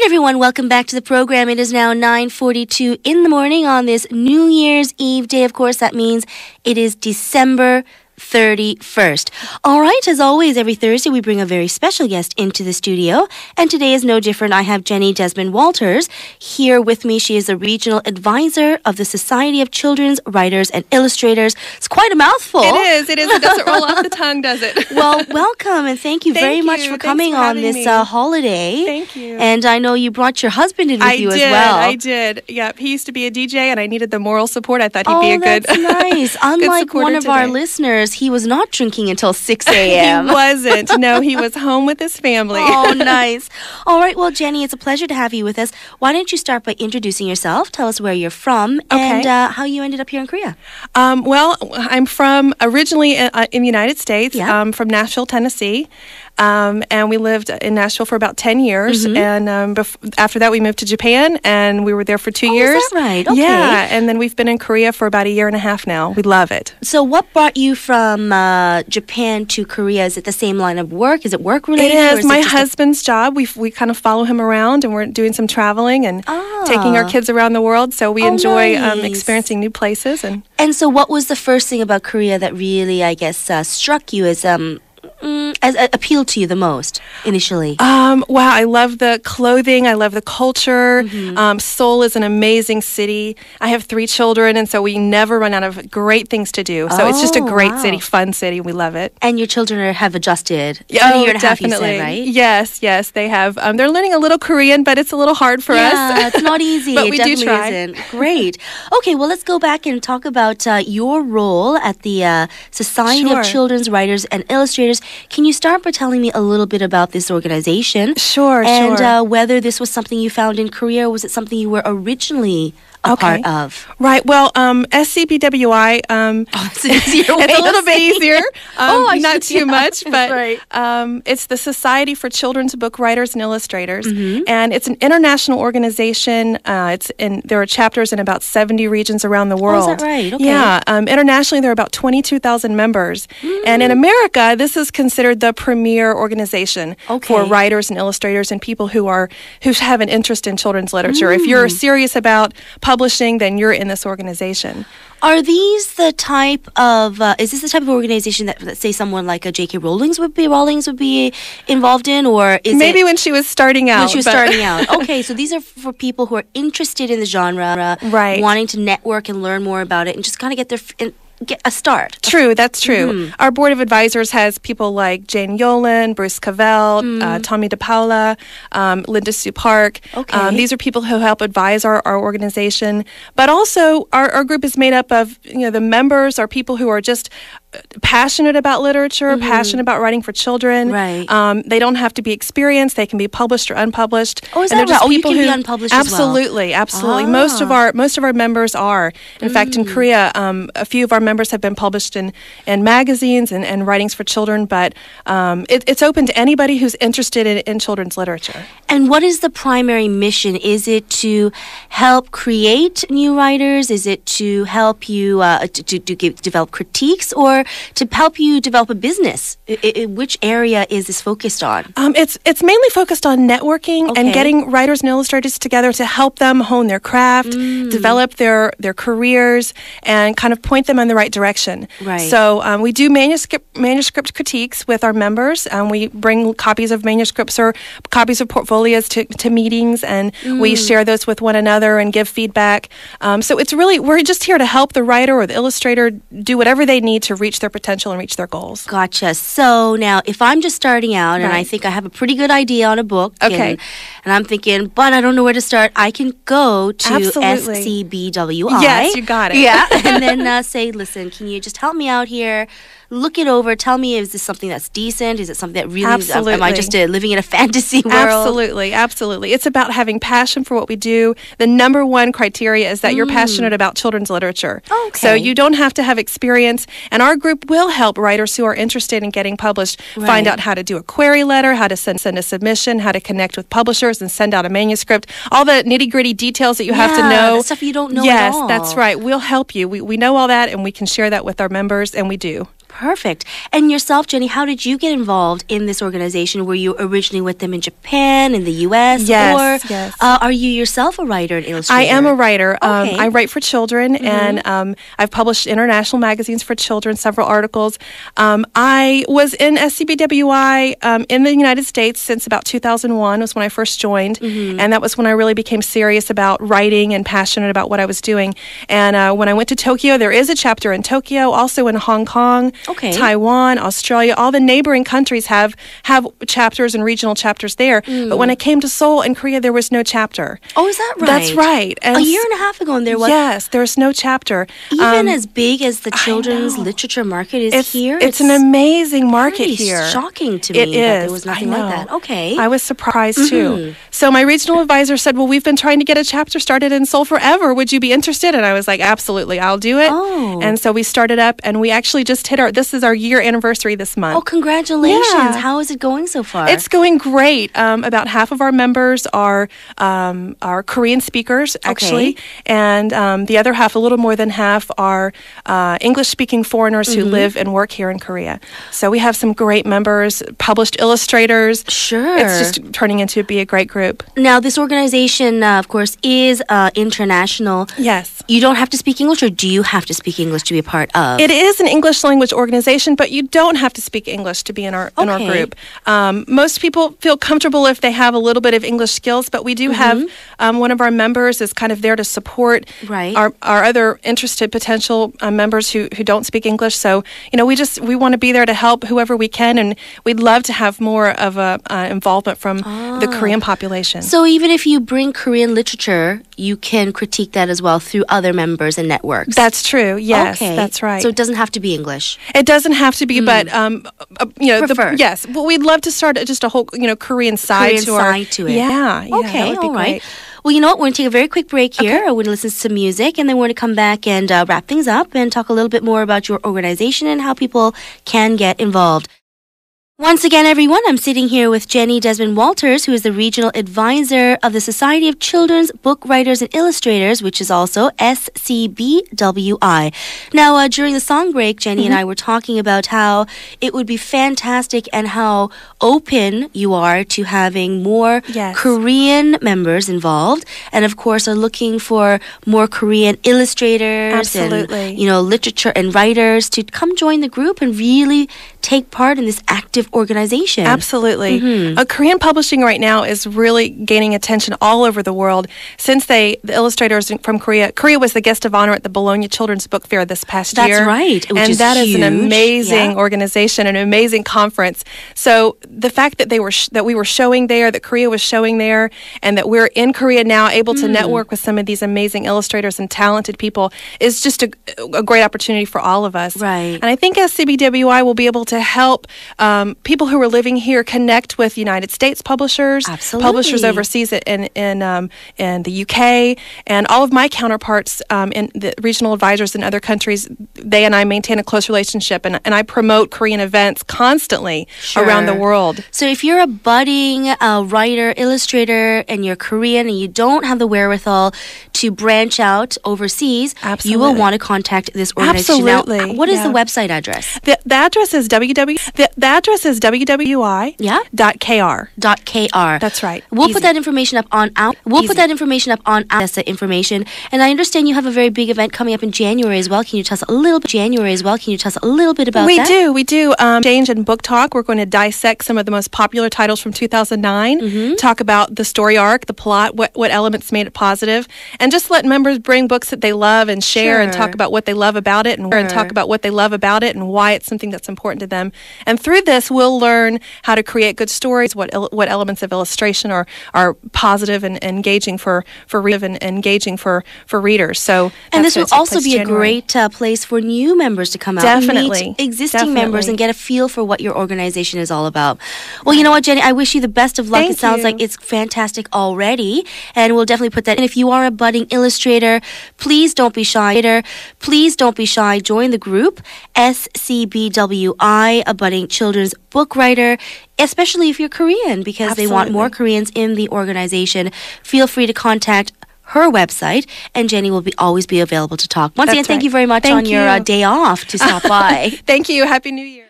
right, everyone, welcome back to the program. It is now 9:42 in the morning on this New Year's Eve day. Of course, that means it is December 31st. All right, as always, every Thursday we bring a very special guest into the studio, and today is no different. I have Jenny Desmond Walters here with me. She is a regional advisor of the Society of Children's Writers and Illustrators. It's quite a mouthful. It is. It doesn't roll off the tongue, does it? Well, welcome, and thank you very much for coming on this holiday. Thank you. And I know you brought your husband in with you as well. I did. Yep, he used to be a DJ, and I needed the moral support. I thought he'd be a good. That's nice. Unlike one of our listeners, he was not drinking until 6 a.m. He wasn't. No, he was home with his family. Oh, nice. All right. Well, Jenny, it's a pleasure to have you with us. Why don't you start by introducing yourself? Tell us where you're from and how you ended up here in Korea. Well, I'm from originally in the United States. Yeah. From Nashville, Tennessee. And we lived in Nashville for about 10 years. Mm-hmm. And after that, we moved to Japan, and we were there for 2 years. Is that right? Okay. Yeah, and then we've been in Korea for about a year and a half now. We love it. So what brought you from Japan to Korea? Is it the same line of work? Is it work-related? It is. My husband's job. We kind of follow him around, and we're doing some traveling and taking our kids aroround the world. So we enjoy experiencing new places. And so what was the first thing about Korea that really, I guess, struck you as appealed to you the most initially? Wow, I love the clothing. I love the culture. Mm-hmm. Seoul is an amazing city. I have 3 children, and so we never run out of great things to do. So it's just a great city, fun city. We love it. And your children have adjusted. Yeah, a year and a half, definitely. you said, right? Yes, they have. They're learning a little Korean, but it's a little hard for us. Yeah, it's not easy. But it we definitely do try. Isn't. Great. Okay, well, let's go back and talk about your role at the Society of Children's Writers and Illustrators. Can you start by telling me a little bit about this organization? Sure. And whether this was something you found in Korea, or was it something you were originally a part of? Right. Well, SCBWI. It's an easier way it's a little bit easier. Not too much, but right. It's the Society for Children's Book Writers and Illustrators, Mm-hmm. and it's an international organization. There are chapters in about 70 regions around the world. Oh, is that right? Okay. Yeah. Internationally, there are about 22,000 members, and in America, this is considered the premier organization for writers and illustrators and people who have an interest in children's literature. If you're serious about publishing, then you're in this organization. Are these the type of, is this the type of organization that say, someone like a J.K. Rowling would be involved in, or is Maybe when she was starting out. When she was starting out. Okay, so these are for people who are interested in the genre, right, wanting to network and learn more about it, and just kind of get a start. True, that's true. Our board of advisors has people like Jane Yolen, Bruce Cavell, Tommy DePaula, Linda Sue Park. Okay. These are people who help advise our organization. But also, our group is made up of, the members are people who are just passionate about literature, passionate about writing for children. Right. They don't have to be experienced. They can be published or unpublished. Oh, is that right? You can be unpublished absolutely, as well. Absolutely. Most of our members are. In fact, in Korea, a few of our members have been published in magazines and writings for children, but it's open to anybody who's interested in children's literature. And what is the primary mission? Is it to help create new writers? Is it to help you develop critiques, or to help you develop a business? Which area is this focused on? It's mainly focused on networking and getting writers and illustrators together to help them hone their craft, develop their careers, and kind of point them in the right direction. Right. So we do manuscript critiques with our members. We bring copies of manuscripts or copies of portfolios to meetings, and we share those with one another and give feedback. So it's really, we're just here to help the writer or the illustrator do whatever they need to reach their potential and reach their goals. Gotcha. So now, if I'm just starting out and I think I have a pretty good idea on a book, and I'm thinking, but I don't know where to start, I can go to SCBWI. Yes, you got it. Yeah, and then say, listen, can you just help me out here? Look it over. Tell me, is this something that's decent? Is it something that really, am I just living in a fantasy world? Absolutely. It's about having passion for what we do. The number one criteria is that you're passionate about children's literature. Okay. So you don't have to have experience, and our group will help writers who are interested in getting published find out how to do a query letter, how to send a submission, how to connect with publishers and send out a manuscript, all the nitty-gritty details that you have to know. The stuff you don't know Yes, at all. that's right. We'll help you. We know all that, and we can share that with our members, and we do. Perfect. And yourself, Jenny, how did you get involved in this organization? Were you originally with them in Japan, in the U.S.? Yes, or yes. Are you yourself a writer and illustrator? I am a writer. Okay. I write for children, and I've published international magazines for children, several articles. I was in SCBWI in the United States since about 2001 was when I first joined, and that was when I really became serious about writing and passionate about what I was doing. And when I went to Tokyo, there is a chapter in Tokyo, also in Hong Kong, Taiwan, Australia. All the neighboring countries have chapters and regional chapters there. But when I came to Seoul in Korea, there was no chapter. Oh, is that right? That's right. And a year and a half ago, and there was... Yes, there's no chapter. Even as big as the children's literature market is here? It's an amazing market here. Shocking to me It is. that there was nothing like that. Okay. I was surprised too. So my regional advisor said, well, we've been trying to get a chapter started in Seoul forever. Would you be interested? And I was like, absolutely, I'll do it. Oh. And so we started up, and we actually just this is our year anniversary this month. Oh, congratulations. Yeah. How is it going so far? It's going great. About half of our members are Korean speakers, actually. And the other half, a little more than half, are English-speaking foreigners who live and work here in Korea. So we have some great members, published illustrators. Sure. It's just turning into be a great group. Now, this organization, of course, is international. Yes. You don't have to speak English, or do you have to speak English to be a part of? It is an English language organization, but you don't have to speak English to be in our group. Most people feel comfortable if they have a little bit of English skills, but we do have one of our members is kind of there to support our other interested potential members who don't speak English. So, we want to be there to help whoever we can, and we'd love to have more of a involvement from the Korean population. So even if you bring Korean literature, you can critique that as well through other members and networks. That's true. Yes, okay. That's right. So it doesn't have to be English. It doesn't have to be, but Preferred. yes. Well, we'd love to start just a whole Korean side to it. Yeah. Okay. That would be all right. great. Well, you know what? We're going to take a very quick break here. We're going to listen to some music, and then we're going to come back and wrap things up and talk a little bit more about your organization and how people can get involved. Once again, everyone, I'm sitting here with Jenny Desmond Walters, who is the regional advisor of the Society of Children's Book Writers and Illustrators, which is also SCBWI. Now, during the song break, Jenny and I were talking about how it would be fantastic and how open you are to having more Korean members involved, and of course are looking for more Korean illustrators and literature and writers to come join the group and really take part in this active organization. Absolutely. Korean publishing right now is really gaining attention all over the world. Since the illustrators from Korea was the guest of honor at the Bologna Children's Book Fair this past year. That's right. And that is an amazing organization, an amazing conference. So the fact that we were showing there, that Korea was showing there, and that we're in Korea now able to network with some of these amazing illustrators and talented people is just a great opportunity for all of us. Right. And I think SCBWI will be able to help people who are living here connect with United States publishers, publishers overseas in the UK, and all of my counterparts in the regional advisors in other countries. They and I maintain a close relationship, and I promote Korean events constantly around the world. So if you're a budding writer, illustrator, and you're Korean and you don't have the wherewithal to branch out overseas, you will want to contact this organization. Absolutely. Now, what is the website address? The address is www.kr. That's right. We'll put that information up on our information. And I understand you have a very big event coming up in January as well. Can you tell us a little bit about that? We do. Exchange and book talk. We're going to dissect some of the most popular titles from 2009. Talk about the story arc, the plot, what elements made it positive, and just let members bring books that they love and share and talk about what they love about it and why it's something that's important to them. And through this, we'll learn how to create good stories, what elements of illustration are positive and engaging for readers. So, and this will also be a great place for new members to come out and meet existing members and get a feel for what your organization is all about. Well, you know what, Jenny, I wish you the best of luck. It sounds like it's fantastic already, and we'll definitely put that in. If you are a budding illustrator, please don't be shy. Join the group, SCBWI, a budding children's book writer, especially if you're Korean, because they want more Koreans in the organization. Feel free to contact her website, and Jenny will always be available to talk. Once again, thank right. you very much Thank on your you. day off to stop by. Thank you. Happy New Year.